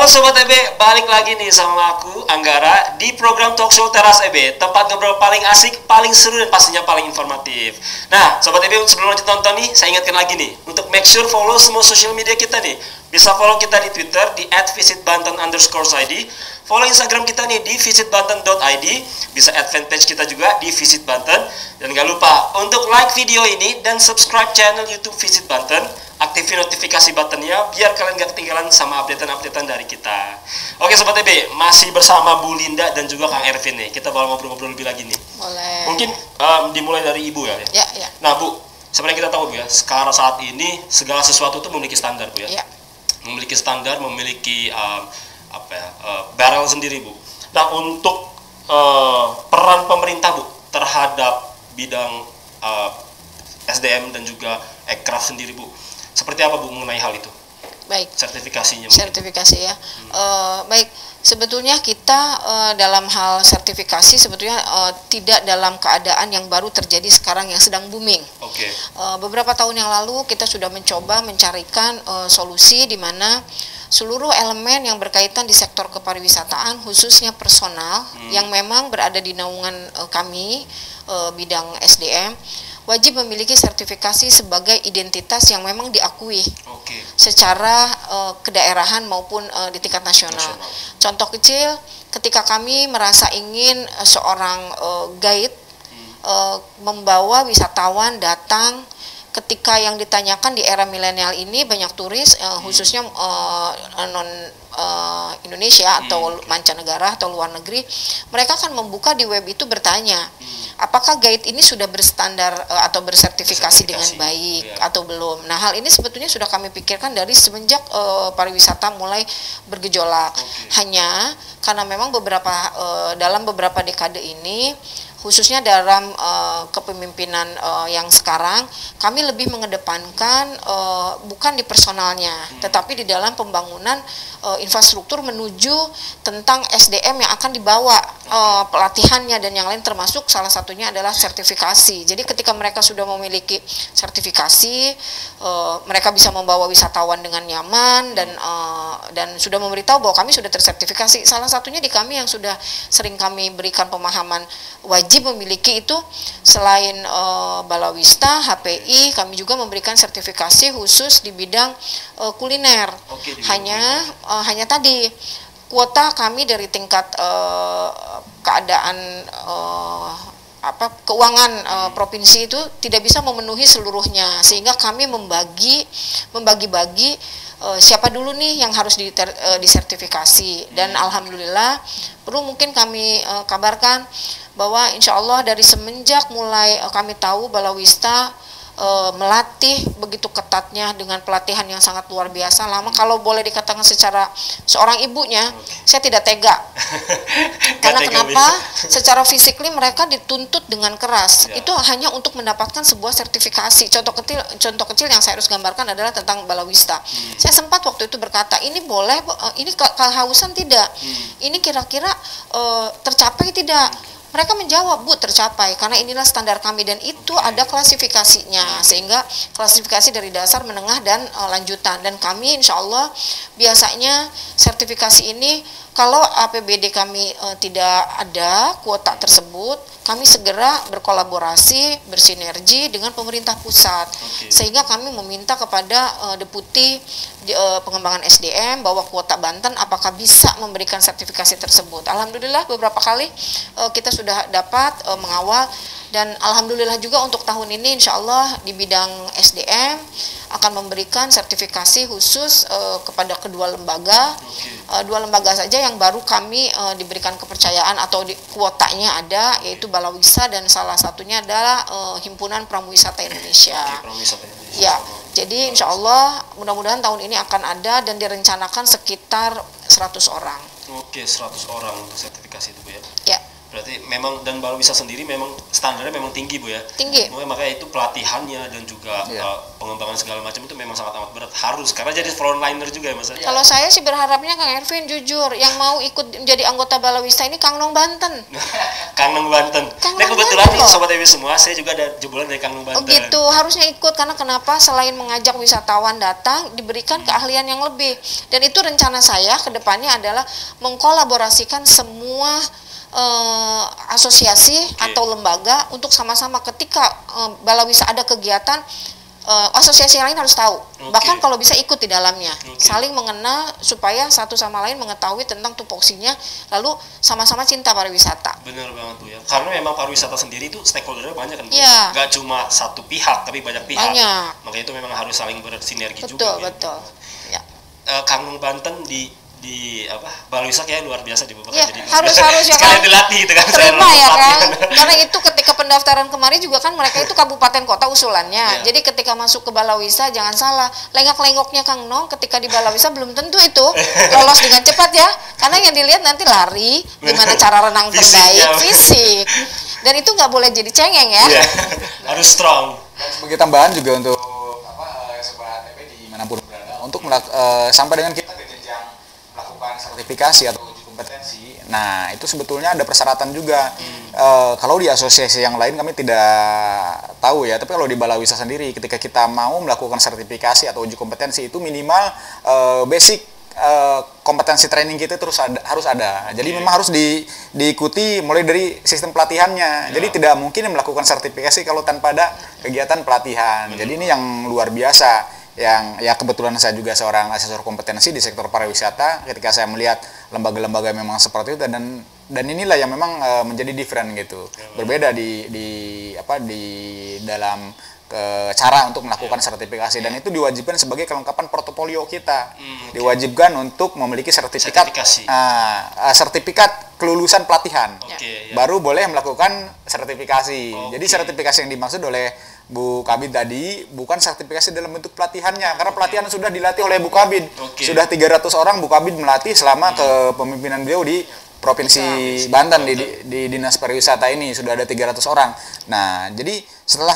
Sobat EB, balik lagi nih sama aku, Anggara, di program Talkshow Teras EB, tempat ngobrol paling asik, paling seru, dan pastinya paling informatif. Nah, Sobat EB, sebelum lanjut nonton nih, saya ingatkan lagi nih, untuk make sure follow semua social media kita nih. Bisa follow kita di Twitter, di @visitbanten_id, follow Instagram kita nih di visitbanten.id, bisa add fanpage kita juga di Visit Banten. Dan gak lupa untuk like video ini dan subscribe channel YouTube Visit Banten. Aktifin notifikasi buttonnya biar kalian gak ketinggalan sama updatean-updatean dari kita. Oke Sobat EB, masih bersama Bu Linda dan juga Kang Ervin nih. Kita bakal ngobrol-ngobrol lebih lagi nih. Boleh. Mungkin dimulai dari Ibu ya? Ya. Nah Bu, sebenarnya kita tahu Bu ya, sekarang saat ini segala sesuatu itu memiliki standar Bu ya? Ya. Memiliki standar, memiliki barrel sendiri Bu. Nah untuk peran pemerintah Bu terhadap bidang SDM dan juga Ekraf sendiri Bu, seperti apa Bu mengenai hal itu? Baik. Sertifikasinya. Sertifikasi ya. Baik. Sebetulnya kita dalam hal sertifikasi sebetulnya tidak dalam keadaan yang baru terjadi sekarang yang sedang booming. Oke. Beberapa tahun yang lalu kita sudah mencoba mencarikan solusi di mana seluruh elemen yang berkaitan di sektor kepariwisataan, khususnya personal yang memang berada di naungan kami bidang SDM, wajib memiliki sertifikasi sebagai identitas yang memang diakui secara kedaerahan maupun di tingkat nasional. Contoh kecil, ketika kami merasa ingin seorang guide membawa wisatawan datang, ketika yang ditanyakan di era milenial ini banyak turis khususnya non Indonesia atau mancanegara atau luar negeri, mereka akan membuka di web itu bertanya, apakah guide ini sudah berstandar atau bersertifikasi dengan baik atau belum. Nah, hal ini sebetulnya sudah kami pikirkan dari semenjak pariwisata mulai bergejolak. Hanya karena memang dalam beberapa dekade ini, khususnya dalam kepemimpinan yang sekarang, kami lebih mengedepankan bukan di personalnya, tetapi di dalam pembangunan infrastruktur menuju tentang SDM yang akan dibawa pelatihannya dan yang lain, termasuk salah satunya adalah sertifikasi. Jadi ketika mereka sudah memiliki sertifikasi, mereka bisa membawa wisatawan dengan nyaman dan sudah memberitahu bahwa kami sudah tersertifikasi. Salah satunya di kami yang sudah sering kami berikan pemahaman wajib memiliki itu, selain Balawista, HPI, kami juga memberikan sertifikasi khusus di bidang kuliner. Hanya tadi kuota kami dari tingkat keadaan keuangan provinsi itu tidak bisa memenuhi seluruhnya, sehingga kami membagi-bagi siapa dulu nih yang harus disertifikasi. Dan alhamdulillah perlu mungkin kami kabarkan bahwa insya Allah dari semenjak mulai kami tahu Balawista melatih begitu ketatnya dengan pelatihan yang sangat luar biasa lama, kalau boleh dikatakan secara seorang ibunya, saya tidak tega. Karena kenapa? Secara fisikly mereka dituntut dengan keras. Itu hanya untuk mendapatkan sebuah sertifikasi. Contoh kecil yang saya harus gambarkan adalah tentang Balawista. Saya sempat waktu itu berkata, ini boleh, ini kehausan tidak? Ini kira-kira tercapai tidak? Mereka menjawab, Bu, tercapai, karena inilah standar kami, dan itu ada klasifikasinya, sehingga klasifikasi dari dasar, menengah, dan lanjutan. Dan kami insya Allah biasanya sertifikasi ini, kalau APBD kami tidak ada kuota tersebut, kami segera berkolaborasi, bersinergi dengan pemerintah pusat, sehingga kami meminta kepada Deputi Pengembangan SDM bahwa kuota Banten apakah bisa memberikan sertifikasi tersebut. Alhamdulillah beberapa kali kita sudah dapat mengawal, dan alhamdulillah juga untuk tahun ini insya Allah di bidang SDM akan memberikan sertifikasi khusus kepada kedua lembaga. Dua lembaga saja yang baru kami diberikan kepercayaan atau kuotanya ada, yaitu Balawista dan salah satunya adalah Himpunan Pramuwisata Indonesia. Ya, jadi insya Allah mudah-mudahan tahun ini akan ada dan direncanakan sekitar 100 orang. Oke, 100 orang untuk sertifikasi itu Bu ya? Ya. Berarti memang, dan Balawista sendiri memang standarnya memang tinggi Bu ya. Tinggi. Makanya itu pelatihannya dan juga pengembangan segala macam itu memang sangat amat berat, harus karena jadi frontliner juga ya Mas. Kalau saya sih berharapnya Kang Ervin jujur yang mau ikut menjadi anggota Balawista ini Kang Nong Banten. Kang Nong Banten. Nah kebetulan nih Sobat EB semua, saya juga ada jebolan dari Kang Nong Banten. Oh gitu, harusnya ikut karena kenapa? Selain mengajak wisatawan datang, diberikan keahlian yang lebih. Dan itu rencana saya ke depannya adalah mengkolaborasikan semua asosiasi atau lembaga untuk sama-sama ketika Balawista ada kegiatan, asosiasi lain harus tahu. Bahkan kalau bisa ikut di dalamnya, saling mengenal supaya satu sama lain mengetahui tentang tupoksinya, lalu sama-sama cinta pariwisata. Benar banget Bu ya, karena memang pariwisata sendiri itu stakeholdernya banyak kan Bu. Iya. Gak cuma satu pihak tapi banyak pihak. Banyak. Makanya itu memang harus saling bersinergi Betul, juga. betul. Ya. Kang Nong Banten di Balawista kayak luar biasa di Bapak. Ya, jadi harus ya sekalian kan dilatih gitu kan. terima ya kan, karena itu ketika pendaftaran kemarin juga kan mereka itu kabupaten kota usulannya. Jadi ketika masuk ke Balawista jangan salah, lenggak-lenggoknya Kang Nong ketika di Balawista belum tentu itu lolos dengan cepat ya, karena yang dilihat nanti lari, gimana cara renang terbaik, fisik, dan itu nggak boleh jadi cengeng ya. Harus strong. Sebagai tambahan juga untuk Sobat EB dimanapun berada, untuk sampai dengan kita melakukan sertifikasi atau uji kompetensi. Nah, itu sebetulnya ada persyaratan juga. Kalau di asosiasi yang lain kami tidak tahu ya, tapi kalau di Balawista sendiri ketika kita mau melakukan sertifikasi atau uji kompetensi itu minimal basic kompetensi training kita harus ada. Jadi memang harus diikuti mulai dari sistem pelatihannya. Jadi tidak mungkin melakukan sertifikasi kalau tanpa ada kegiatan pelatihan. Jadi ini yang luar biasa. Yang ya kebetulan saya juga seorang asesor kompetensi di sektor pariwisata. Ketika saya melihat lembaga-lembaga memang seperti itu, dan inilah yang memang menjadi different gitu, berbeda di dalam cara untuk melakukan sertifikasi, dan itu diwajibkan sebagai kelengkapan portofolio kita. Diwajibkan untuk memiliki sertifikat kelulusan pelatihan, baru boleh melakukan sertifikasi. Jadi sertifikasi yang dimaksud oleh Bu Kabid tadi bukan sertifikasi dalam bentuk pelatihannya, karena pelatihan sudah dilatih oleh Bu Kabid. Sudah 300 orang Bu Kabid melatih selama kepemimpinan beliau di Provinsi Banten di Dinas Pariwisata ini sudah ada 300 orang. Nah, jadi setelah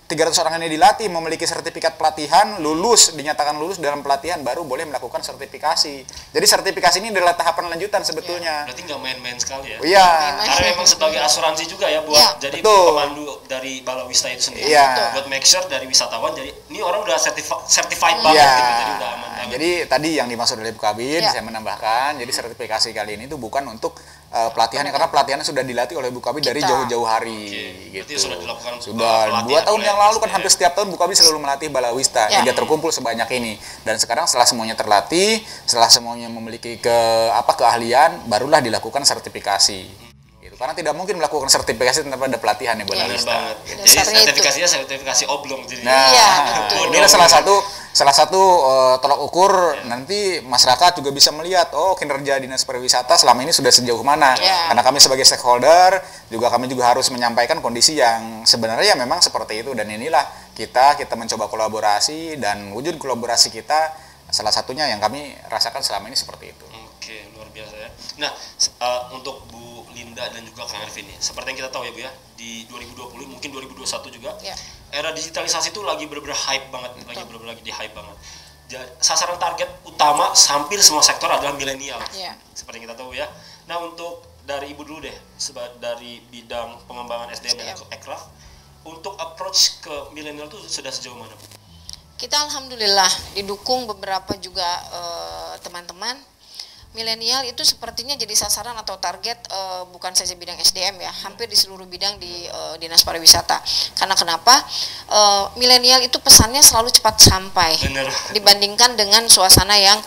300 orang ini dilatih, memiliki sertifikat pelatihan, dinyatakan lulus dalam pelatihan, baru boleh melakukan sertifikasi. Jadi sertifikasi ini adalah tahapan lanjutan sebetulnya. Berarti nggak main-main sekali ya? Iya. Karena memang sebagai asuransi juga ya buat jadi pemandu dari Balawista itu sendiri. Buat make sure dari wisatawan, jadi ini orang udah certified banget gitu, jadi udah aman banget. Jadi tadi yang dimaksud oleh Bu Kabid, saya menambahkan, jadi sertifikasi kali ini itu bukan untuk pelatihannya, karena pelatihannya sudah dilatih oleh Bu Kabid dari jauh-jauh hari. Gitu. Sudah dilakukan. Sudah 2 tahun yang lalu kan hampir setiap tahun Bu Kabid selalu melatih Balawista hingga terkumpul sebanyak ini. Dan sekarang setelah semuanya terlatih, setelah semuanya memiliki keahlian, barulah dilakukan sertifikasi. Karena tidak mungkin melakukan sertifikasi tanpa ada pelatihan ya Balawista. Jadi sertifikasinya sertifikasi oblong jadi. Inilah salah satu tolak ukur nanti masyarakat juga bisa melihat kinerja Dinas Pariwisata selama ini sudah sejauh mana. Karena kami sebagai stakeholder kami juga harus menyampaikan kondisi yang sebenarnya memang seperti itu, dan inilah kita mencoba kolaborasi, dan wujud kolaborasi kita salah satunya yang kami rasakan selama ini seperti itu. Oke, luar biasa ya. Nah, untuk Bu Linda dan juga Kang Ervin nih, seperti yang kita tahu ya Bu ya, di 2020 mungkin 2021 juga era digitalisasi itu lagi bener-bener hype banget, lagi di hype banget. Sasaran target utama hampir semua sektor adalah milenial, seperti yang kita tahu ya. Nah, untuk dari Ibu dulu deh, dari bidang pengembangan SDM dan Ekraf, untuk approach ke milenial itu sudah sejauh mana Bu? Kita alhamdulillah didukung beberapa juga teman-teman. Milenial itu sepertinya jadi sasaran atau target bukan saja bidang SDM ya, hampir di seluruh bidang di Dinas Pariwisata. Karena kenapa? Milenial itu pesannya selalu cepat sampai. Bener. Dibandingkan dengan suasana yang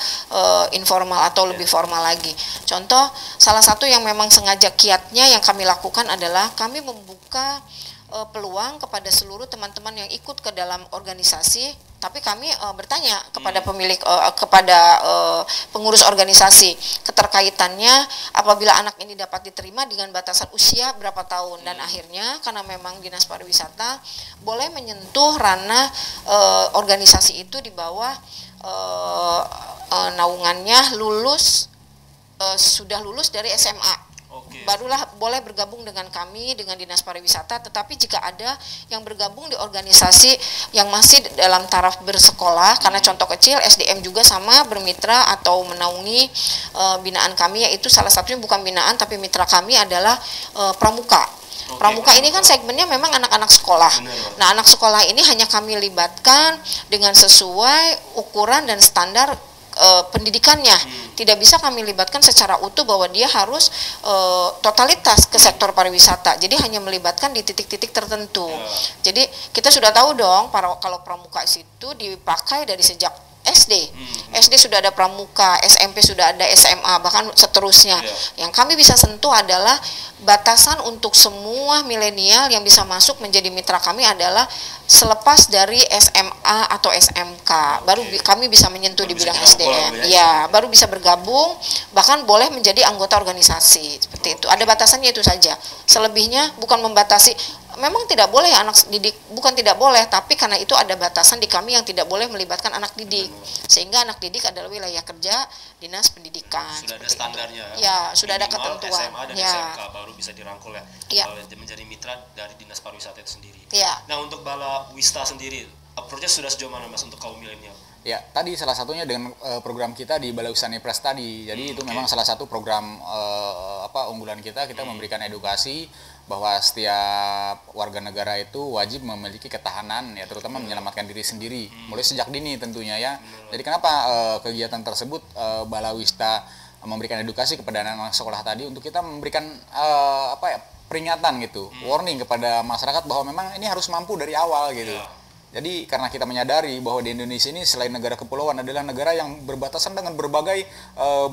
informal atau lebih formal lagi. Contoh, salah satu yang memang sengaja kiatnya yang kami lakukan adalah kami membuka peluang kepada seluruh teman-teman yang ikut ke dalam organisasi, tapi kami bertanya kepada pemilik, kepada pengurus organisasi keterkaitannya apabila anak ini dapat diterima dengan batasan usia berapa tahun, dan akhirnya karena memang Dinas Pariwisata boleh menyentuh ranah organisasi itu di bawah naungannya sudah lulus dari SMA. barulah boleh bergabung dengan kami, dengan Dinas Pariwisata. Tetapi jika ada yang bergabung di organisasi yang masih dalam taraf bersekolah, karena contoh kecil SDM juga sama bermitra atau menaungi binaan kami, yaitu salah satunya bukan binaan tapi mitra kami adalah Pramuka. Pramuka ini kan segmennya memang anak-anak sekolah. Nah, anak sekolah ini hanya kami libatkan dengan sesuai ukuran dan standar pendidikannya. Tidak bisa kami libatkan secara utuh bahwa dia harus totalitas ke sektor pariwisata. Jadi hanya melibatkan di titik-titik tertentu. Jadi kita sudah tahu dong kalau pramuka itu dipakai dari sejak SD. SD sudah ada pramuka, SMP sudah ada SMA, bahkan seterusnya. Yang kami bisa sentuh adalah batasan untuk semua milenial yang bisa masuk menjadi mitra kami adalah selepas dari SMA atau SMK. Baru kami bisa menyentuh di bidang SDM. Ya, baru bisa bergabung, bahkan boleh menjadi anggota organisasi. Seperti itu. Ada batasannya itu saja. Selebihnya bukan membatasi. Memang tidak boleh anak didik, bukan tidak boleh, tapi karena itu ada batasan di kami yang tidak boleh melibatkan anak didik, sehingga anak didik adalah wilayah kerja Dinas Pendidikan. Sudah ada standarnya. Ya, sudah ada Minimal ketentuan. SMA dan SMK baru bisa dirangkul kalau menjadi mitra dari Dinas Pariwisata itu sendiri. Nah, untuk Bala Wista sendiri, approach-nya sudah sejauh mana Mas untuk kaum milenial? Ya, tadi salah satunya dengan program kita di Balai Wista Nipres tadi. Jadi itu memang salah satu program unggulan kita memberikan edukasi bahwa setiap warga negara itu wajib memiliki ketahanan, ya terutama menyelamatkan diri sendiri mulai sejak dini tentunya ya. Jadi kenapa kegiatan tersebut Balai Wista memberikan edukasi kepada anak-anak sekolah tadi untuk kita memberikan peringatan gitu, warning kepada masyarakat bahwa memang ini harus mampu dari awal gitu. Jadi karena kita menyadari bahwa di Indonesia ini selain negara kepulauan adalah negara yang berbatasan dengan berbagai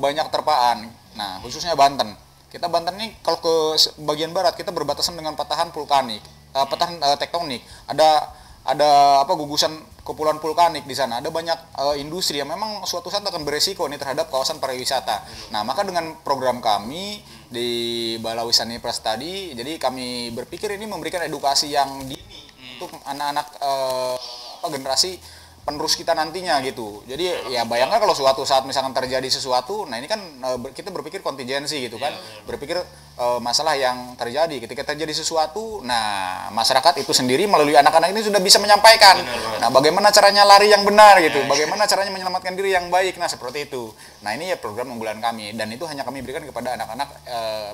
banyak terpaan. Nah, khususnya Banten. Kita Banten ini kalau ke bagian barat kita berbatasan dengan patahan vulkanik, patahan tektonik. Ada gugusan kepulauan vulkanik di sana. Ada banyak industri yang memang suatu saat akan beresiko nih terhadap kawasan pariwisata. Nah, maka dengan program kami di Balai Wista Nipres tadi, jadi kami berpikir ini memberikan edukasi yang dini untuk anak-anak generasi penerus kita nantinya gitu. Jadi ya bayangkan kalau suatu saat misalkan terjadi sesuatu, nah ini kan kita berpikir kontingensi gitu kan, berpikir masalah yang terjadi. Ketika terjadi sesuatu, nah masyarakat itu sendiri melalui anak-anak ini sudah bisa menyampaikan. Nah bagaimana caranya lari yang benar gitu, bagaimana caranya menyelamatkan diri yang baik, nah seperti itu. Nah ini ya program unggulan kami, dan itu hanya kami berikan kepada anak-anak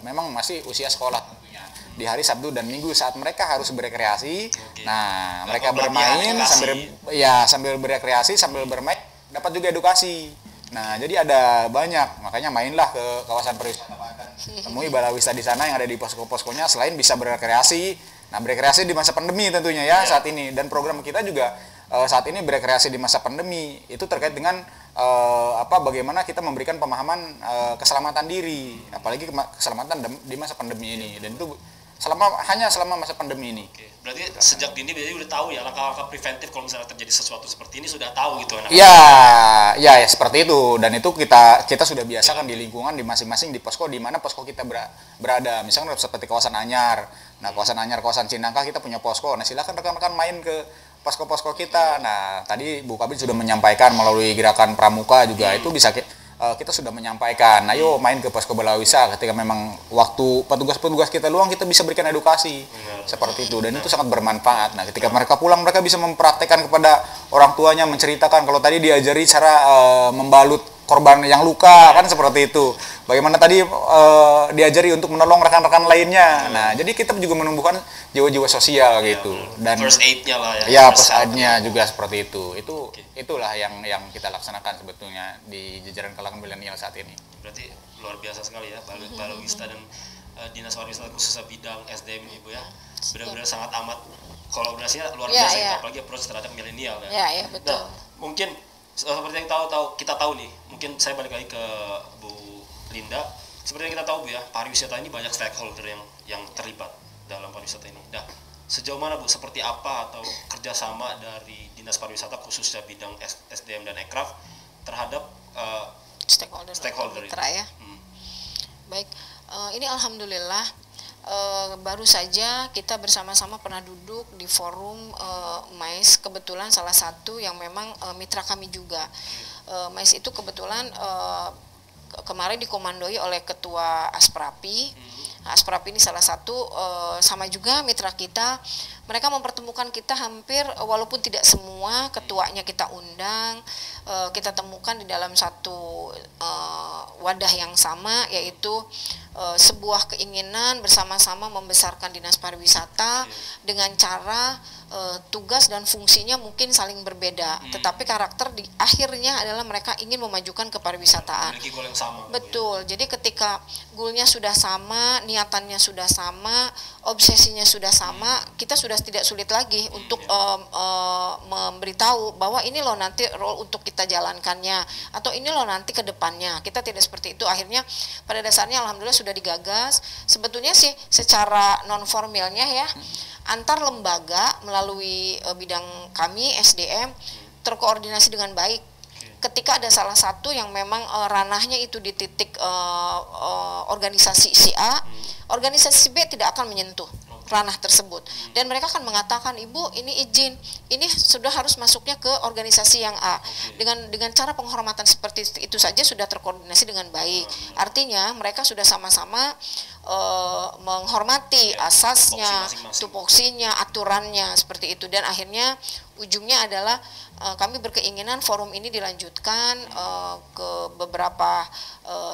memang masih usia sekolah tentunya. Di hari Sabtu dan Minggu saat mereka harus berekreasi. Nah, mereka bermain sambil berekreasi, sambil bermain dapat juga edukasi. Nah, jadi ada banyak, makanya mainlah ke kawasan pariwisata Banten. Temui Balai Wista di sana yang ada di posko-poskonya selain bisa berekreasi. Nah, berekreasi di masa pandemi tentunya ya saat ini, dan program kita juga saat ini berekreasi di masa pandemi itu terkait dengan bagaimana kita memberikan pemahaman keselamatan diri, apalagi keselamatan di masa pandemi ini, dan itu hanya selama masa pandemi ini. Berarti sejak dini udah tahu ya langkah-langkah preventif kalau misalnya terjadi sesuatu seperti ini, sudah tahu gitu anak-anak. Ya seperti itu, dan itu kita sudah biasakan di lingkungan di masing-masing di posko di mana posko kita berada. Misalnya seperti kawasan Anyar. Nah, kawasan Anyar, kawasan Cinangka kita punya posko. Nah, silakan rekan-rekan main ke posko-posko kita. Nah, tadi Bu Kabin sudah menyampaikan melalui gerakan Pramuka juga itu bisa kita sudah menyampaikan, ayo main ke posko Balai Wista ketika memang waktu petugas-petugas kita luang, kita bisa berikan edukasi seperti itu, dan itu sangat bermanfaat. Nah, ketika mereka pulang, mereka bisa mempraktekkan kepada orang tuanya, menceritakan kalau tadi diajari cara membalut korban yang luka kan seperti itu. Bagaimana tadi diajari untuk menolong rekan-rekan lainnya. Nah, jadi kita juga menumbuhkan jiwa-jiwa sosial gitu. Dan first aid-nya lah ya. Ya, first aid-nya juga seperti itu. Itulah yang kita laksanakan sebetulnya di jajaran kalangan milenial saat ini. Berarti luar biasa sekali ya Balai Wista dan Dinas Pariwisata khususnya bidang SDM ini Bu ya. Benar-benar sangat amat kolaborasinya luar biasa ya, apalagi approach terhadap milenial ya. Iya, betul. Nah, mungkin seperti yang kita tahu nih, mungkin saya balik lagi ke Bu Linda. Seperti yang kita tahu Bu ya, pariwisata ini banyak stakeholder yang terlibat dalam pariwisata ini. Nah, sejauh mana Bu, seperti apa atau kerjasama dari Dinas Pariwisata khususnya bidang SDM dan Ekraf terhadap stakeholder mitra ya. Baik, ini alhamdulillah baru saja kita bersama-sama pernah duduk di forum MAIS, kebetulan salah satu yang memang mitra kami juga. MAIS itu kebetulan kemarin dikomandoi oleh Ketua Asprapi. Nah, Asprap ini salah satu, sama juga mitra kita. Mereka mempertemukan kita hampir, walaupun tidak semua ketuanya kita undang, kita temukan di dalam satu wadah yang sama, yaitu sebuah keinginan bersama-sama membesarkan dinas pariwisata dengan cara tugas dan fungsinya mungkin saling berbeda, tetapi karakter di akhirnya adalah mereka ingin memajukan kepariwisataan. Memiliki goal yang sama. Betul. Jadi ketika goalnya sudah sama, niatannya sudah sama, obsesinya sudah sama, kita sudah tidak sulit lagi untuk memberitahu bahwa ini loh nanti role untuk kita jalankannya, atau ini loh nanti ke depannya. Kita tidak seperti itu. Akhirnya pada dasarnya alhamdulillah sudah digagas. Sebetulnya sih secara non formalnya ya, antar lembaga melalui bidang kami SDM terkoordinasi dengan baik. Ketika ada salah satu yang memang ranahnya itu di titik organisasi si A, organisasi si B tidak akan menyentuh ranah tersebut, dan mereka akan mengatakan, Ibu ini izin, ini sudah harus masuknya ke organisasi yang A. Dengan cara penghormatan seperti itu saja sudah terkoordinasi dengan baik. Artinya mereka sudah sama-sama menghormati asasnya, tupoksinya, aturannya seperti itu, dan akhirnya ujungnya adalah kami berkeinginan forum ini dilanjutkan ke beberapa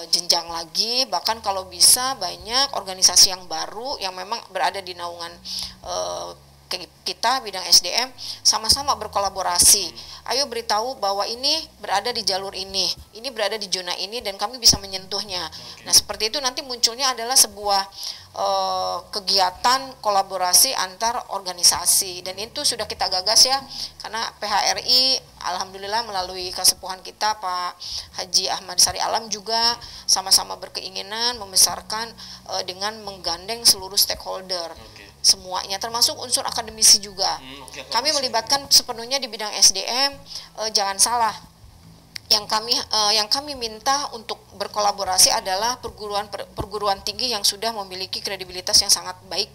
jenjang lagi, bahkan kalau bisa banyak organisasi yang baru yang memang berada di naungan kita bidang SDM sama-sama berkolaborasi. Ayo beritahu bahwa ini berada di jalur ini berada di zona ini, dan kami bisa menyentuhnya. Nah seperti itu nanti munculnya adalah sebuah kegiatan kolaborasi antar organisasi, dan itu sudah kita gagas ya, karena PHRI alhamdulillah melalui kesepuhan kita Pak Haji Ahmad Sari Alam juga sama-sama berkeinginan membesarkan dengan menggandeng seluruh stakeholder. Semuanya termasuk unsur akademisi juga. Kami melibatkan sepenuhnya di bidang SDM. Jangan salah, yang kami minta untuk berkolaborasi adalah perguruan tinggi yang sudah memiliki kredibilitas yang sangat baik.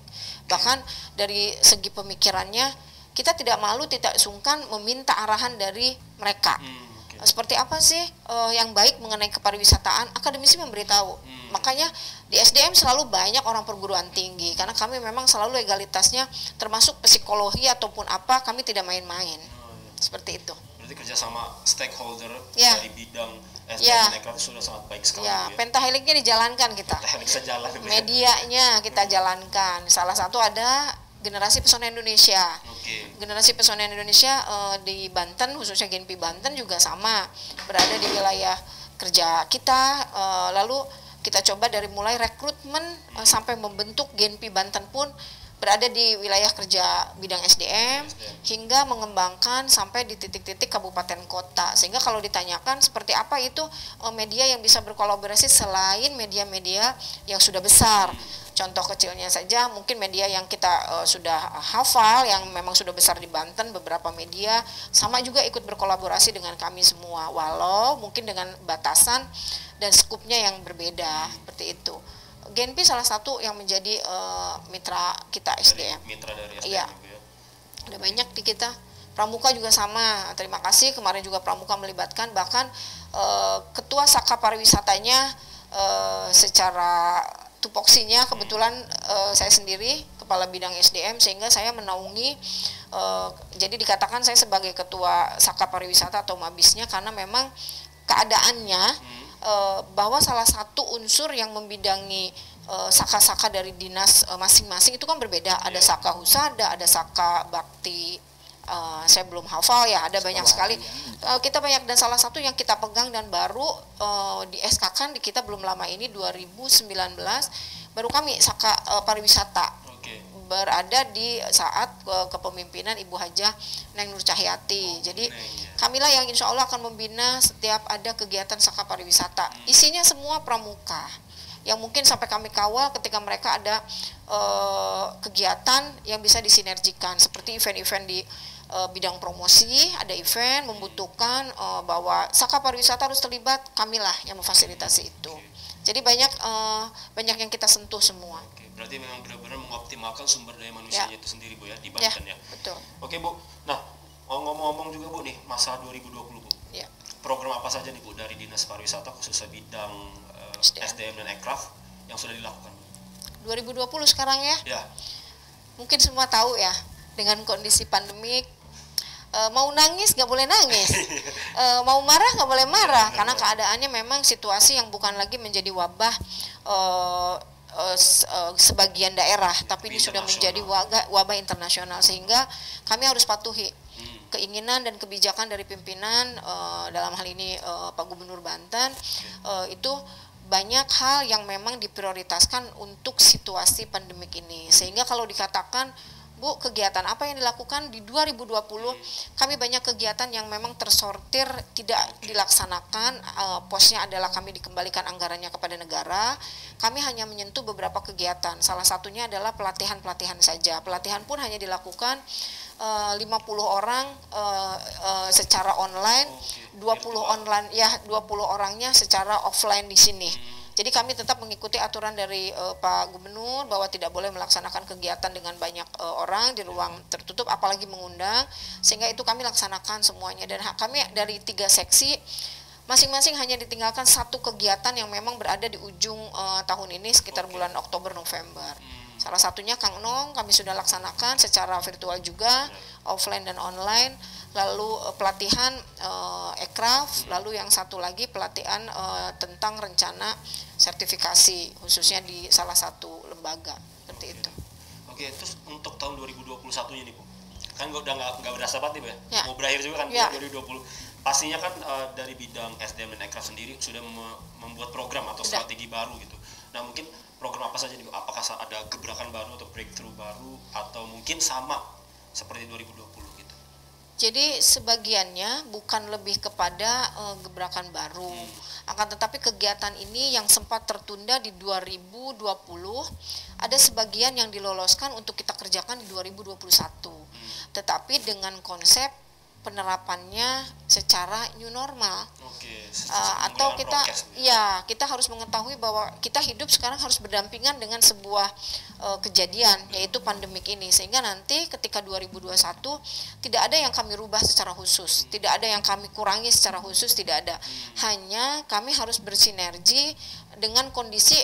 Bahkan dari segi pemikirannya kita tidak malu, tidak sungkan meminta arahan dari mereka. Seperti apa sih yang baik mengenai kepariwisataan, akademisi memberitahu. Makanya di SDM selalu banyak orang perguruan tinggi, karena kami memang selalu legalitasnya termasuk psikologi ataupun apa, kami tidak main-main. Seperti itu. Berarti kerjasama stakeholder Ya. dari bidang SDM dan Ekraf sudah sangat baik sekali. Ya, pentaheliknya dijalankan kita. Teknik sejalan. Medianya kita jalankan. Salah satu ada Generasi Pesona Indonesia. Generasi Pesona Indonesia di Banten, khususnya Genpi Banten juga sama, berada di wilayah kerja kita. Lalu kita coba dari mulai rekrutmen sampai membentuk Genpi Banten pun berada di wilayah kerja bidang SDM hingga mengembangkan sampai di titik-titik kabupaten kota. Sehingga kalau ditanyakan seperti apa itu media yang bisa berkolaborasi selain media-media yang sudah besar. Contoh kecilnya saja mungkin media yang kita sudah hafal, yang memang sudah besar di Banten, beberapa media sama juga ikut berkolaborasi dengan kami semua, walau mungkin dengan batasan dan skupnya yang berbeda, seperti itu. Genpi salah satu yang menjadi mitra kita SDM. Mitra dari SDM Iya. juga ya. Ada banyak di kita. Pramuka juga sama. Terima kasih kemarin juga Pramuka melibatkan, bahkan ketua Saka pariwisatanya secara tupoksinya kebetulan saya sendiri kepala bidang SDM, sehingga saya menaungi, jadi dikatakan saya sebagai ketua Saka pariwisata atau mabisnya, karena memang keadaannya bahwa salah satu unsur yang membidangi saka-saka dari dinas masing-masing itu kan berbeda. Ada Saka Husada, ada Saka Bakti, saya belum hafal ya, ada banyak sekali. Kita banyak, dan salah satu yang kita pegang dan baru di SK-kan di kita belum lama ini 2019 baru kami Saka pariwisata berada di saat kepemimpinan Ibu Hajah Neng Nur Cahyati. Jadi kamilah yang insya Allah akan membina setiap ada kegiatan Saka pariwisata. Isinya semua pramuka yang mungkin sampai kami kawal ketika mereka ada kegiatan yang bisa disinergikan, seperti event-event di bidang promosi, ada event membutuhkan bahwa Saka pariwisata harus terlibat, kamilah yang memfasilitasi itu. Jadi banyak yang kita sentuh semua. Berarti memang benar-benar mengoptimalkan sumber daya manusianya itu sendiri Bu ya, di Banten ya. Betul. Oke Bu, nah ngomong-ngomong juga Bu nih, masa 2020 Bu. Ya. Program apa saja nih Bu dari Dinas Pariwisata khususnya bidang SDM dan Ekraf yang sudah dilakukan? 2020 sekarang ya. Ya. Mungkin semua tahu ya, dengan kondisi pandemik, mau nangis nggak boleh nangis, mau marah nggak boleh marah, karena keadaannya memang situasi yang bukan lagi menjadi wabah sebagian daerah, tapi ini sudah menjadi wabah internasional, sehingga kami harus patuhi keinginan dan kebijakan dari pimpinan, dalam hal ini Pak Gubernur Banten, itu banyak hal yang memang diprioritaskan untuk situasi pandemik ini. Sehingga kalau dikatakan, Bu, kegiatan apa yang dilakukan di 2020, kami banyak kegiatan yang memang tersortir tidak dilaksanakan, posnya adalah kami dikembalikan anggarannya kepada negara. Kami hanya menyentuh beberapa kegiatan, salah satunya adalah pelatihan-pelatihan saja. Pelatihan pun hanya dilakukan 50 orang secara online, 20 online ya, 20 orangnya secara offline di sini. Jadi kami tetap mengikuti aturan dari Pak Gubernur bahwa tidak boleh melaksanakan kegiatan dengan banyak orang di ruang tertutup, apalagi mengundang, sehingga itu kami laksanakan semuanya. Dan kami dari 3 seksi masing-masing hanya ditinggalkan 1 kegiatan yang memang berada di ujung tahun ini sekitar bulan Oktober November. Salah satunya Kang Nong kami sudah laksanakan secara virtual juga, offline dan online. Lalu pelatihan ekraf, lalu yang satu lagi pelatihan tentang rencana sertifikasi, khususnya di salah satu lembaga, seperti itu. Oke, terus untuk tahun 2021 ini, Bu, kan udah nggak berasa banget nih, Bu, ya? Mau berakhir juga kan, ya. 2020. Pastinya kan dari bidang SDM dan ekraf sendiri sudah membuat program atau strategi baru gitu. Nah, mungkin program apa saja nih, Bu? Apakah ada gebrakan baru atau breakthrough baru, atau mungkin sama seperti 2020 gitu? Jadi sebagiannya bukan lebih kepada gebrakan baru, akan tetapi kegiatan ini yang sempat tertunda di 2020, ada sebagian yang diloloskan untuk kita kerjakan di 2021, tetapi dengan konsep penerapannya secara new normal. Atau kita harus mengetahui bahwa kita hidup sekarang harus berdampingan dengan sebuah kejadian, yaitu pandemik ini, sehingga nanti ketika 2021 tidak ada yang kami rubah secara khusus, tidak ada yang kami kurangi secara khusus, tidak ada. Hanya kami harus bersinergi dengan kondisi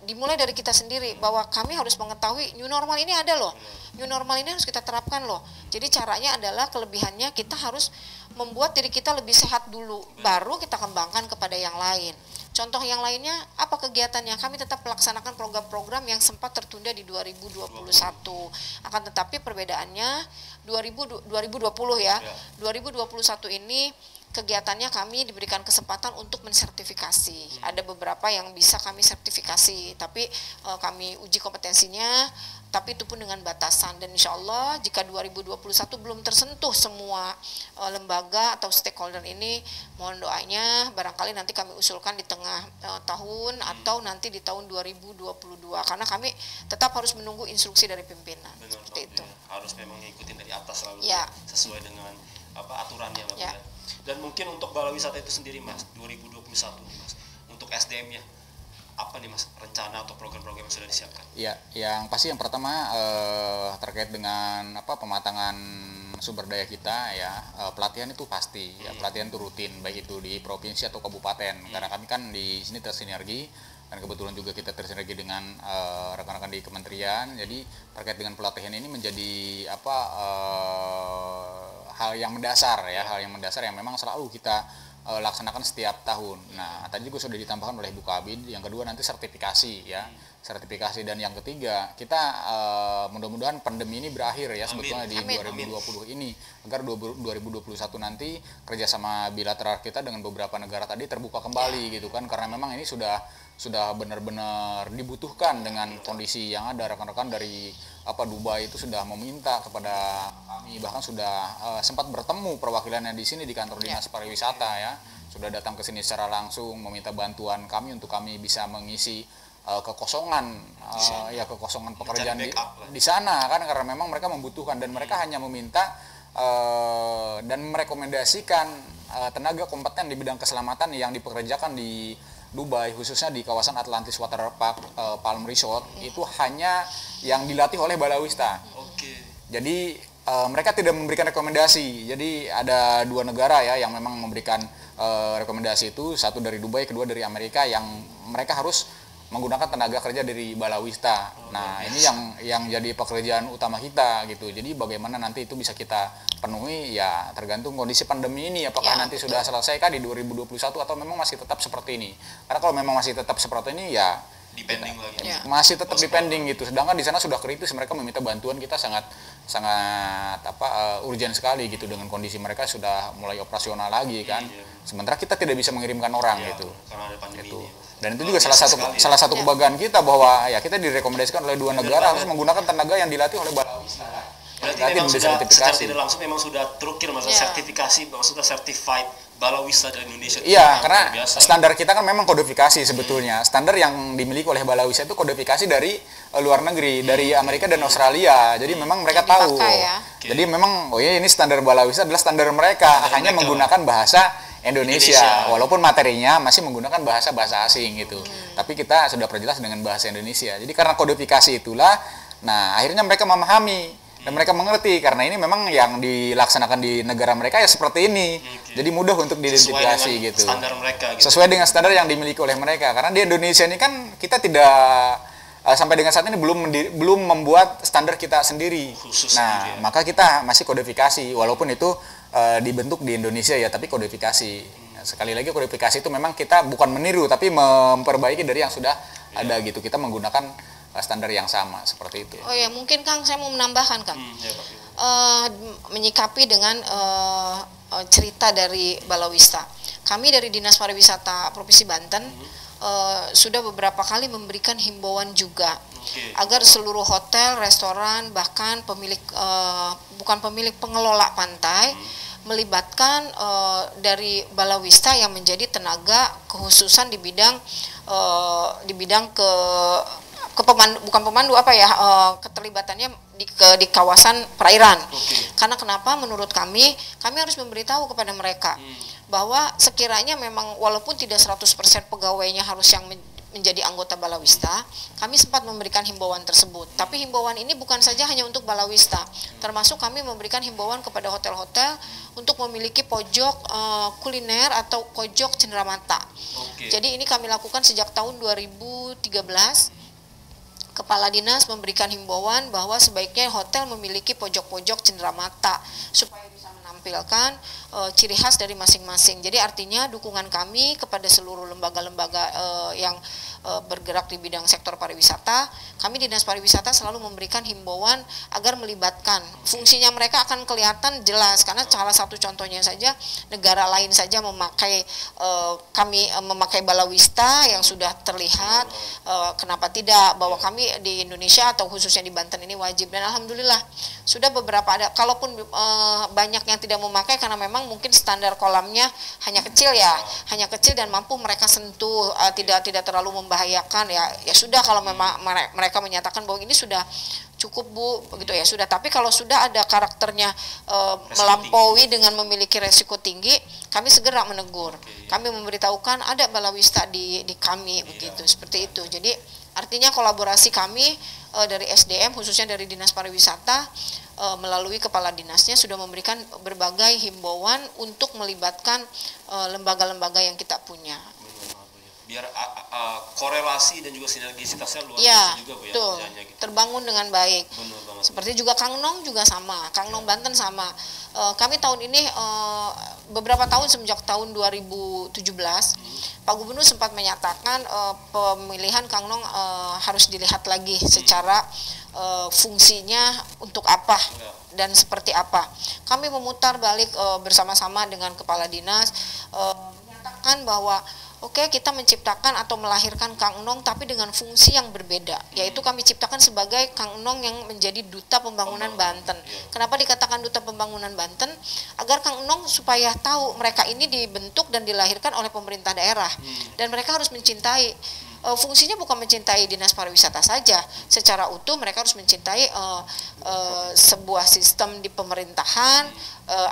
dimulai dari kita sendiri, bahwa kami harus mengetahui new normal ini ada loh, new normal ini harus kita terapkan loh. Jadi caranya adalah, kelebihannya kita harus membuat diri kita lebih sehat dulu, baru kita kembangkan kepada yang lain. Contoh yang lainnya apa kegiatannya? Kami tetap melaksanakan program-program yang sempat tertunda di 2021. Akan tetapi perbedaannya 2020 ya. 2021 ini kegiatannya kami diberikan kesempatan untuk mensertifikasi. Ada beberapa yang bisa kami sertifikasi, tapi kami uji kompetensinya, tapi itu pun dengan batasan. Dan insya Allah jika 2021 belum tersentuh semua lembaga atau stakeholder ini, mohon doanya, barangkali nanti kami usulkan di tengah tahun atau nanti di tahun 2022, karena kami tetap harus menunggu instruksi dari pimpinan. Benar, seperti itu. Harus memang ngikutin dari atas selalu, ya, sesuai dengan aturannya, ya. Dan mungkin untuk Balai Wisata itu sendiri, Mas, 2021 nih, Mas, untuk SDM-nya apa nih, Mas, rencana atau program-program yang sudah disiapkan? Ya, yang pasti yang pertama terkait dengan pematangan sumber daya kita ya, pelatihan itu pasti ya, pelatihan itu rutin, baik itu di provinsi atau kabupaten, karena kami kan di sini tersinergi, dan kebetulan juga kita tersinergi dengan rekan-rekan di kementerian. Jadi terkait dengan pelatihan ini menjadi hal yang mendasar ya, hal yang mendasar yang memang selalu kita laksanakan setiap tahun. Nah, tadi juga sudah ditambahkan oleh Bu Kabid. Yang kedua nanti sertifikasi ya, sertifikasi. Dan yang ketiga, kita mudah-mudahan pandemi ini berakhir ya, sebetulnya di 2020 ini, agar 2021 nanti kerjasama bilateral kita dengan beberapa negara tadi terbuka kembali gitu kan, karena memang ini sudah benar-benar dibutuhkan dengan kondisi yang ada. Rekan-rekan dari Dubai itu sudah meminta kepada kami, bahkan sudah sempat bertemu perwakilannya di sini di kantor dinas pariwisata ya, sudah datang ke sini secara langsung meminta bantuan kami untuk kami bisa mengisi kekosongan pekerjaan di sana kan, karena memang mereka membutuhkan, dan mereka hanya meminta dan merekomendasikan tenaga kompeten di bidang keselamatan yang dipekerjakan di Dubai, khususnya di kawasan Atlantis Water Park Palm Resort, itu hanya yang dilatih oleh Balawista. Jadi mereka tidak memberikan rekomendasi. Jadi ada 2 negara ya yang memang memberikan rekomendasi itu, satu dari Dubai, kedua dari Amerika, yang mereka harus menggunakan tenaga kerja dari Balawista. Nah, ini yang jadi pekerjaan utama kita gitu. Jadi bagaimana nanti itu bisa kita penuhi ya tergantung kondisi pandemi ini, apakah nanti sudah selesai kah di 2021 atau memang masih tetap seperti ini. Karena kalau memang masih tetap seperti ini ya depending lagi. Masih tetap depending gitu. Sedangkan di sana sudah kritis, mereka meminta bantuan kita sangat urgent sekali gitu, dengan kondisi mereka sudah mulai operasional lagi kan. Sementara kita tidak bisa mengirimkan orang gitu. Karena ada pandemi gitu. ini. Dan itu juga salah satu kebanggaan kita bahwa ya kita direkomendasikan oleh 2 negara harus menggunakan tenaga yang dilatih oleh Balawista. Berarti memang sudah secara tidak langsung memang sudah terukir sertifikasi, maksudnya certified Balawista dari Indonesia. Iya, karena standar kita kan memang kodifikasi sebetulnya. Standar yang dimiliki oleh Balawista itu kodifikasi dari luar negeri, dari Amerika dan Australia. Jadi memang mereka tahu. Jadi memang ini standar Balawista adalah standar mereka, hanya menggunakan bahasa Indonesia, walaupun materinya masih menggunakan bahasa asing gitu. Tapi kita sudah perjelas dengan bahasa Indonesia. Jadi karena kodifikasi itulah, nah akhirnya mereka memahami dan mereka mengerti karena ini memang yang dilaksanakan di negara mereka ya seperti ini. Jadi mudah untuk diidentifikasi gitu. Standar mereka gitu. Sesuai dengan standar yang dimiliki oleh mereka. Karena di Indonesia ini kan kita tidak sampai dengan saat ini belum membuat standar kita sendiri. Maka kita masih kodifikasi walaupun itu dibentuk di Indonesia ya, tapi kodifikasi. Sekali lagi kodifikasi itu memang kita bukan meniru tapi memperbaiki dari yang sudah ada gitu. Kita menggunakan standar yang sama seperti itu. Oh ya, mungkin Kang saya mau menambahkan Kang. Menyikapi dengan cerita dari Balawista. Kami dari Dinas Pariwisata Provinsi Banten sudah beberapa kali memberikan himbauan juga agar seluruh hotel, restoran, bahkan pengelola pantai melibatkan dari Balawista yang menjadi tenaga khususan di bidang keterlibatannya di kawasan perairan. Karena kenapa? Menurut kami harus memberitahu kepada mereka bahwa sekiranya memang walaupun tidak 100% pegawainya harus yang menjadi anggota Balawista, kami sempat memberikan himbauan tersebut. Tapi himbauan ini bukan saja hanya untuk Balawista, termasuk kami memberikan himbauan kepada hotel-hotel untuk memiliki pojok kuliner atau pojok cenderamata. Jadi ini kami lakukan sejak tahun 2013. Kepala Dinas memberikan himbauan bahwa sebaiknya hotel memiliki pojok-pojok cenderamata supaya bisa menampilkan ciri khas dari masing-masing. Jadi artinya dukungan kami kepada seluruh lembaga-lembaga yang bergerak di bidang sektor pariwisata, kami Dinas Pariwisata selalu memberikan himbauan agar melibatkan. Fungsinya mereka akan kelihatan jelas karena salah satu contohnya saja negara lain saja memakai memakai Balawista yang sudah terlihat. Kenapa tidak bahwa kami di Indonesia atau khususnya di Banten ini wajib, dan alhamdulillah sudah beberapa ada, kalaupun banyak yang tidak memakai karena memang mungkin standar kolamnya hanya kecil dan mampu mereka sentuh, tidak terlalu membahayakan ya sudah, kalau memang mereka menyatakan bahwa ini sudah cukup Bu, begitu ya sudah. Tapi kalau sudah ada karakternya melampaui dengan memiliki resiko tinggi, kami segera menegur. Kami memberitahukan ada Balawista di kami, begitu, seperti itu. Jadi artinya kolaborasi kami dari SDM khususnya dari Dinas Pariwisata melalui kepala dinasnya sudah memberikan berbagai himbauan untuk melibatkan lembaga-lembaga yang kita punya. Biar korelasi dan juga sinergisitasnya luar biasa juga Bu ya, kerjanya gitu. Terbangun dengan baik. Seperti juga Kang Nong juga sama, Kang Nong Banten sama. Kami tahun ini beberapa tahun semenjak tahun 2017 Pak Gubernur sempat menyatakan pemilihan Kang Nong harus dilihat lagi secara fungsinya untuk apa dan seperti apa. Kami memutar balik bersama-sama dengan kepala dinas menyatakan bahwa oke, kita menciptakan atau melahirkan Kang Nong tapi dengan fungsi yang berbeda, yaitu kami ciptakan sebagai Kang Nong yang menjadi Duta Pembangunan Banten. Kenapa dikatakan Duta Pembangunan Banten? Agar Kang Nong supaya tahu mereka ini dibentuk dan dilahirkan oleh pemerintah daerah dan mereka harus mencintai. Fungsinya bukan mencintai Dinas Pariwisata saja, secara utuh mereka harus mencintai sebuah sistem di pemerintahan,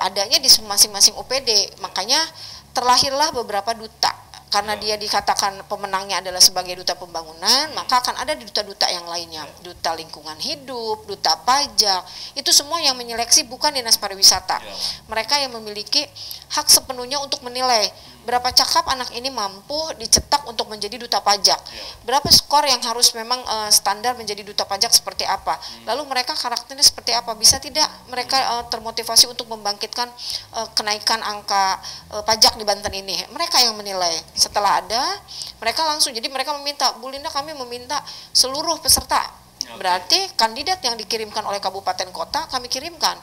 adanya di masing-masing OPD. Makanya terlahirlah beberapa duta. Karena dia dikatakan pemenangnya adalah sebagai duta pembangunan, maka akan ada duta-duta yang lainnya, duta lingkungan hidup, duta pajak, itu semua yang menyeleksi bukan Dinas Pariwisata. Mereka yang memiliki hak sepenuhnya untuk menilai berapa cakap anak ini mampu dicetak untuk menjadi duta pajak, berapa skor yang harus memang standar menjadi duta pajak seperti apa, lalu mereka karakternya seperti apa, bisa tidak mereka termotivasi untuk membangkitkan kenaikan angka pajak di Banten ini. Mereka yang menilai. Setelah ada, mereka langsung, jadi mereka meminta, Bu Linda, kami meminta seluruh peserta, berarti kandidat yang dikirimkan oleh kabupaten kota kami kirimkan.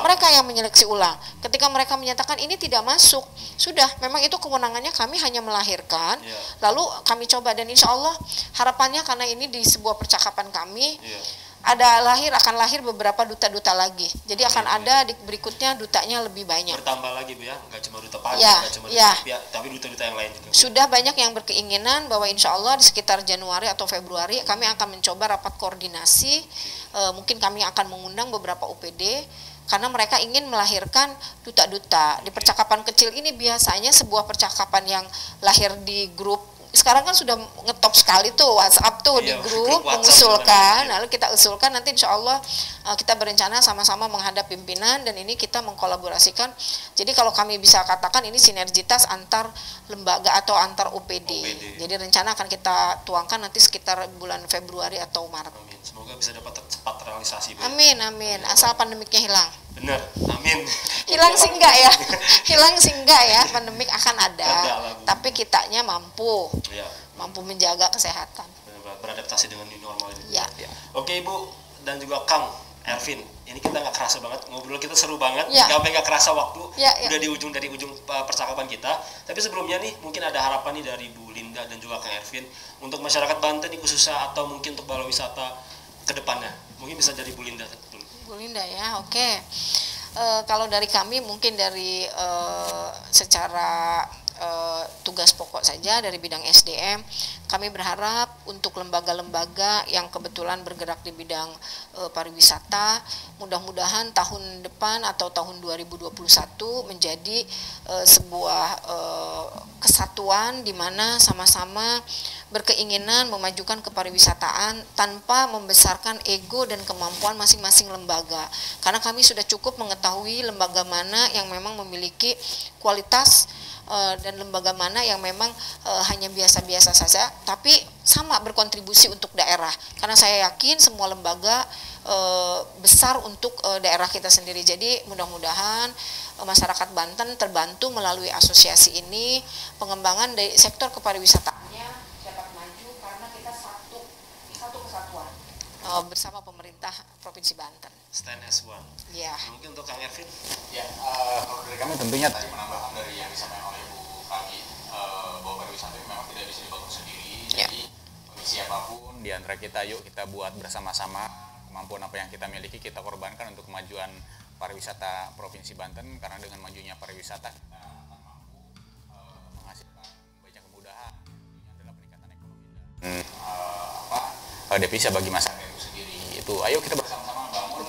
Mereka yang menyeleksi ulang. Ketika mereka menyatakan ini tidak masuk, sudah, memang itu kewenangannya, kami hanya melahirkan, lalu kami coba, dan insya Allah harapannya karena ini di sebuah percakapan kami, akan lahir beberapa duta-duta lagi. Jadi akan ada di berikutnya dutanya lebih banyak. Bertambah lagi Bu ya, nggak cuma duta pajak, nggak cuma duta rupiah, tapi duta-duta yang lain juga. Sudah banyak yang berkeinginan bahwa insya Allah di sekitar Januari atau Februari kami akan mencoba rapat koordinasi. Mungkin kami akan mengundang beberapa UPD karena mereka ingin melahirkan duta-duta. Di percakapan kecil ini biasanya sebuah percakapan yang lahir di grup. Sekarang kan sudah ngetop sekali tuh WhatsApp tuh di grup mengusulkan, lalu kita usulkan, nanti insya Allah kita berencana sama-sama menghadap pimpinan, dan ini kita mengkolaborasikan. Jadi kalau kami bisa katakan ini sinergitas antar lembaga atau antar UPD. Jadi rencana akan kita tuangkan nanti sekitar bulan Februari atau Maret. Amin. Semoga bisa dapat cepat realisasi. Amin, amin. Asal pandemiknya hilang. Bener, amin. Hilang sih enggak ya, hilang sih enggak ya, pandemik akan ada, tapi kitanya mampu menjaga kesehatan, beradaptasi dengan new normal ini. Oke Ibu dan juga Kang Ervin, ini kita nggak kerasa banget ngobrol, kita seru banget, nggak kerasa waktu, udah di ujung percakapan kita. Tapi sebelumnya nih mungkin ada harapan nih dari Bu Linda dan juga Kang Ervin untuk masyarakat Banten nih khususnya, atau mungkin untuk balai wisata ke depannya. Mungkin bisa dari Bu Linda dulu. Bu Linda ya, oke. Kalau dari kami mungkin dari secara tugas pokok saja dari bidang SDM, kami berharap untuk lembaga-lembaga yang kebetulan bergerak di bidang pariwisata, mudah-mudahan tahun depan atau tahun 2021 menjadi sebuah kesatuan di mana sama-sama berkeinginan memajukan kepariwisataan tanpa membesarkan ego dan kemampuan masing-masing lembaga. Karena kami sudah cukup mengetahui lembaga mana yang memang memiliki kualitas dan lembaga mana yang memang hanya biasa-biasa saja, tapi sama berkontribusi untuk daerah. Karena saya yakin semua lembaga besar untuk daerah kita sendiri. Jadi mudah-mudahan masyarakat Banten terbantu melalui asosiasi ini, pengembangan dari sektor kepariwisataannya dapat maju karena kita satu kesatuan bersama pemerintah Provinsi Banten. Stand as one. Ya. Mungkin untuk Kang Ervin? Ya, kalau dari kami tentunya tadi menambahkan dari yang disampaikan oleh Bu kami, bahwa pariwisata memang tidak bisa dibangun sendiri. Jadi siapapun di antara kita, yuk kita buat bersama-sama, kemampuan apa yang kita miliki kita korbankan untuk kemajuan pariwisata Provinsi Banten, karena dengan majunya pariwisata kita akan mampu menghasilkan banyak kemudahan, adalah peningkatan ekonomi dan devisa bagi masyarakat itu sendiri. Itu ayo kita bersama-sama bangun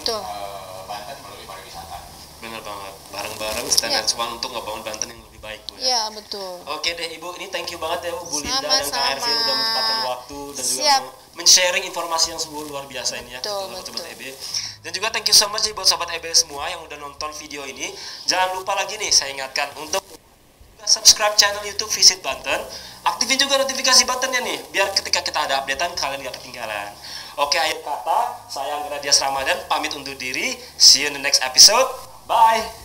Banten melalui pariwisata. Benar banget, bareng-bareng stand as one untuk ngebangun Banten yang lebih baik, Bu. Ya, betul. Oke deh Ibu, ini thank you banget ya Bu Linda dan Kang Ervin udah menyempatkan waktu dan juga men-sharing informasi yang sungguh luar biasa ini ya untuk Sobat EB. Dan juga thank you so much buat Sobat EB semua yang udah nonton video ini. Jangan lupa lagi nih, saya ingatkan untuk subscribe channel YouTube Visit Banten. Aktifin juga notifikasi buttonnya nih, biar ketika kita ada updatean kalian gak ketinggalan. Oke, akhir kata, saya Anggara Dias Ramadan pamit undur diri. See you in the next episode. Bye.